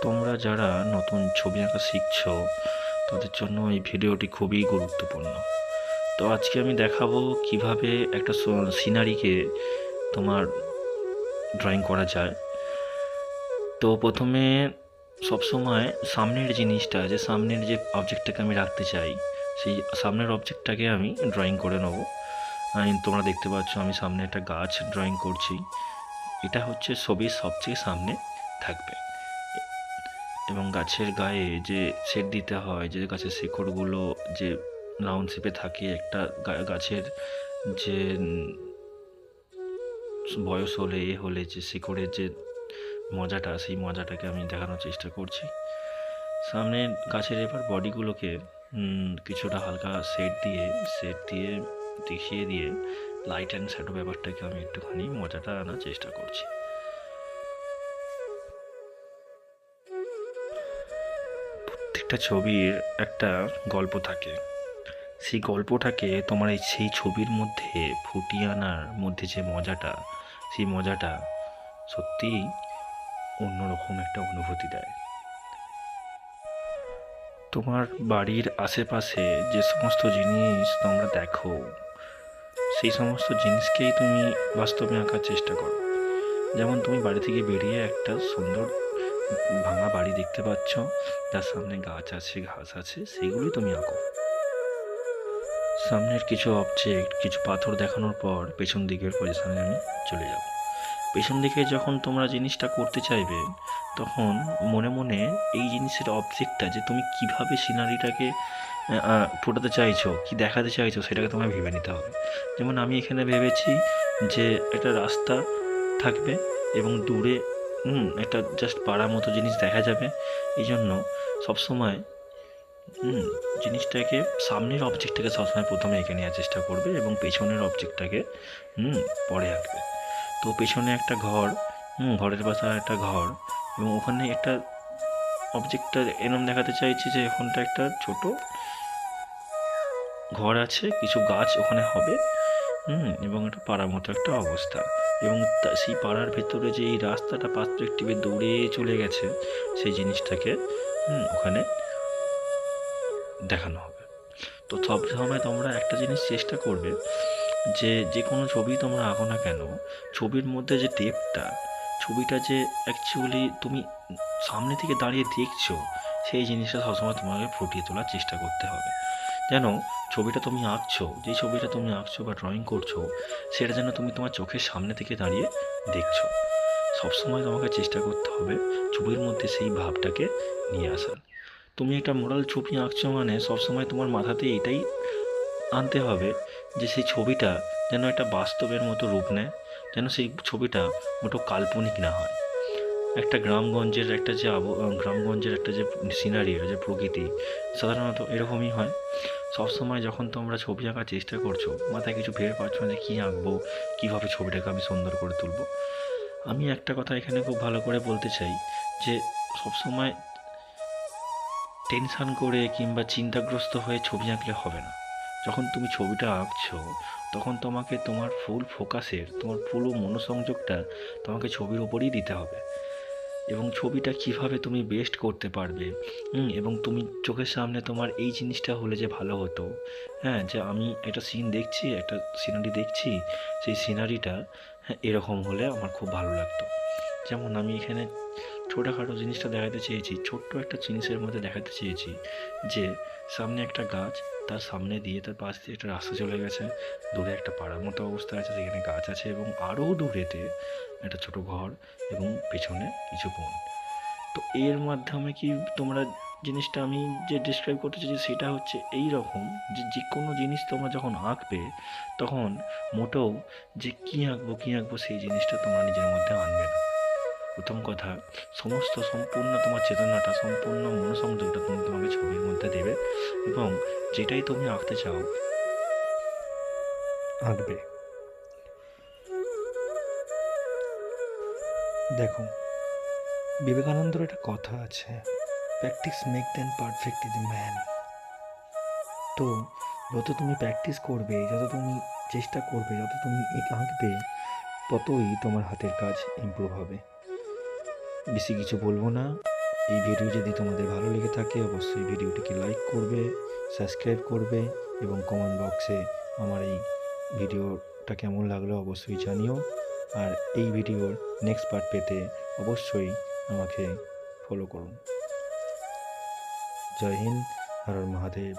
তোমরা যারা নতুন ছবি আঁকা শিখছো তাদের জন্য এই ভিডিওটি খুবই গুরুত্বপূর্ণ। তো আজকে আমি দেখাবো কিভাবে একটা সিনারিকে তোমার ড্রয়িং করা যায়। তো প্রথমে সবসময় সামনের জিনিসটা, যে সামনের যে অবজেক্টটাকে আমি রাখতে চাই, সেই সামনের অবজেক্টটাকে আমি ড্রয়িং করে নেবো। তোমরা দেখতে পাচ্ছ আমি সামনে একটা গাছ ড্রয়িং করছি। এটা হচ্ছে ছবির সবচেয়ে সামনে থাকবে, এবং গাছের গায়ে যে শেড দিতে হয়, যে গাছের শিকড়গুলো যে রাউন্ড শেপে থাকে, একটা গাছের যে বয়স হলে হলে যে শিকড়ের যে মজাটা, সেই মজাটাকে আমি দেখানোর চেষ্টা করছি। সামনে গাছের এবার বডিগুলোকে কিছুটা হালকা শেড দিয়ে দেখিয়ে দিয়ে লাইট অ্যান্ড শ্যাডো ব্যাপারটাকে আমি একটুখানি মজাটা আনার চেষ্টা করছি। প্রত্যেকটা ছবির একটা গল্প থাকে, সেই গল্পটাকে তোমার সেই ছবির মধ্যে ফুটিয়ে আনার মধ্যে যে মজাটা, সেই মজাটা সত্যিই অন্যরকম একটা অনুভূতি দেয়। তোমার বাড়ির আশেপাশে যে সমস্ত জিনিস তোমরা দেখো, সেই সমস্ত জিনিসকেই তুমি বাস্তবে আঁকার চেষ্টা করো। যেমন তুমি বাড়ি থেকে বেরিয়ে একটা সুন্দর ভাঙা বাড়ি দেখতে পাচ্ছ, যার সামনে গাছ আছে, ঘাস আছে, সেইগুলোই তুমি আঁকো। সামনের কিছু অবজেক্ট, কিছু পাথর দেখানোর পর পেছন দিকের পজিশনে আমি চলে যাব। পেছন দিকে যখন তোমরা জিনিসটা করতে চাইবে, তখন মনে মনে এই জিনিসের অবজেক্টটা, যে তুমি কিভাবে সিনারিটাকে ফোটাতে চাইছো, কি দেখাতে চাইছো, সেটাকে তোমায় ভেবে নিতে হবে। যেমন আমি এখানে ভেবেছি যে একটা রাস্তা থাকবে এবং দূরে একটা জাস্ট পাড়ার মতো জিনিস দেখা যাবে। এই জন্য সবসময় জিনিসটাকে, সামনের অবজেক্টটাকে সবসময় প্রথমে এঁকে নেওয়ার চেষ্টা করবে এবং পেছনের অবজেক্টটাকে পরে আঁকবে। তো পেছনে একটা ঘর, ঘরের পাশে একটা ঘর, এবং ওখানে একটা অবজেক্টটা এরম দেখাতে চাইছি যে ওখানটা একটা ছোট ঘর আছে, কিছু গাছ ওখানে হবে, এবং একটা পাড়ার মতো একটা অবস্থা, এবং সেই পাড়ার ভেতরে যে এই রাস্তাটা পার্সপেক্টিভে দৌড়ে চলে গেছে, সেই জিনিসটাকে ওখানে দেখানো হবে। তো সব সময় তোমরা একটা জিনিস চেষ্টা করবে, যে কোনো ছবি তোমরা আঁকো না কেন, ছবির মধ্যে যে ডেপথটা, ছবিটা যে অ্যাকচুয়ালি তুমি সামনে থেকে দাঁড়িয়ে দেখছো, সেই জিনিসটা সবসময় তোমাকে ফুটিয়ে তোলার চেষ্টা করতে হবে। যেন ছবিটা তুমি আঁকছো, যেই ছবিটা তুমি আঁকছো বা ড্রয়িং করছো, সেটা যেন তুমি তোমার চোখের সামনে থেকে দাঁড়িয়ে দেখছো। সবসময় তোমাকে চেষ্টা করতে হবে ছবির মধ্যে সেই ভাবটাকে নিয়ে আসার। তুমি একটা মোরাল ছবি আঁকছো মানে সবসময় তোমার মাথাতে এটাই আনতে হবে যে সেই ছবিটা যেন একটা বাস্তবের মতো রূপ নেয়, যেন সেই ছবিটা মোটো কাল্পনিক না হয়। একটা গ্রামগঞ্জের একটা যে গ্রামগঞ্জের একটা যে সিনারি, যে প্রকৃতি, সাধারণত এরকমই হয়। সবসময় যখন তোমরা ছবি আঁকার চেষ্টা করছো, মাথায় কিছু ভেবে পাচ্ছ না যে কী আঁকবো, কীভাবে ছবিটাকে আমি সুন্দর করে তুলবো, আমি একটা কথা এখানে খুব ভালো করে বলতে চাই, যে সবসময় টেনশান করে কিংবা চিন্তাগ্রস্ত হয়ে ছবি আঁকলে হবে না। যখন তুমি ছবিটা আঁকছো, তখন তোমাকে তোমার ফুল ফোকাসের, তোমার পুরো মনোসংযোগটা তোমাকে ছবির ওপরেই দিতে হবে, এবং ছবিটা কিভাবে তুমি বেস্ট করতে পারবে। এবং তুমি চোখের সামনে তোমার এই জিনিসটা হলে যে ভালো হতো, হ্যাঁ, যে আমি একটা সিন দেখছি, একটা সিনারি দেখছি, সেই সিনারিটা এরকম হলে আমার খুব ভালো লাগতো। যেমন আমি এখানে ছোটোখাটো জিনিসটা দেখাতে চেয়েছি, ছোট্ট একটা জিনিসের মধ্যে দেখাতে চেয়েছি যে সামনে একটা গাছ, তার সামনে দিয়ে, তার পাশ দিয়ে একটা রাস্তা চলে গেছে, দূরে একটা পাড়ার মতো অবস্থা আছে, সেখানে গাছ আছে, এবং আরও দূরেতে একটা ছোট ঘর, এবং পেছনে কিছু বন। তো এর মাধ্যমে কি তোমরা জিনিসটা আমি যে ডিসক্রাইব করতে চাইছি সেটা হচ্ছে এই রকম, যে কোনো জিনিস তোমরা যখন আঁকবে, তখন মোটেও যে কী আঁকবো সেই জিনিসটা তোমরা নিজের মধ্যে আনবে না। প্রথম কথা, সম্পূর্ণ তোমার চেতনাটা, সম্পূর্ণ মনোসংযোগটা তুমি তোমাকে ছবির মধ্যে দেবে, এবং যেটাই তুমি আঁকতে চাও আঁকবে। দেখো, বিবেকানন্দর একটা কথা আছে, practice make then perfect is a man. তো যত তুমি প্র্যাকটিস করবে, যত তুমি চেষ্টা করবে, যত তুমি আঁকবে, ততই তোমার হাতের কাজ ইমপ্রুভ হবে। বেশি কিছু বলবো না, এই ভিডিও যদি তোমাদের ভালো লেগে থাকে অবশ্যই ভিডিওটিকে লাইক করবে, সাবস্ক্রাইব করবে এবং কমেন্ট বক্সে আমার এই ভিডিওটা কেমন লাগলো অবশ্যই জানিও। আর এই ভিডিওর নেক্সট পার্ট পেতে অবশ্যই আমাকে ফলো করুন। জয় হিন্দ, হর হর মহাদেব।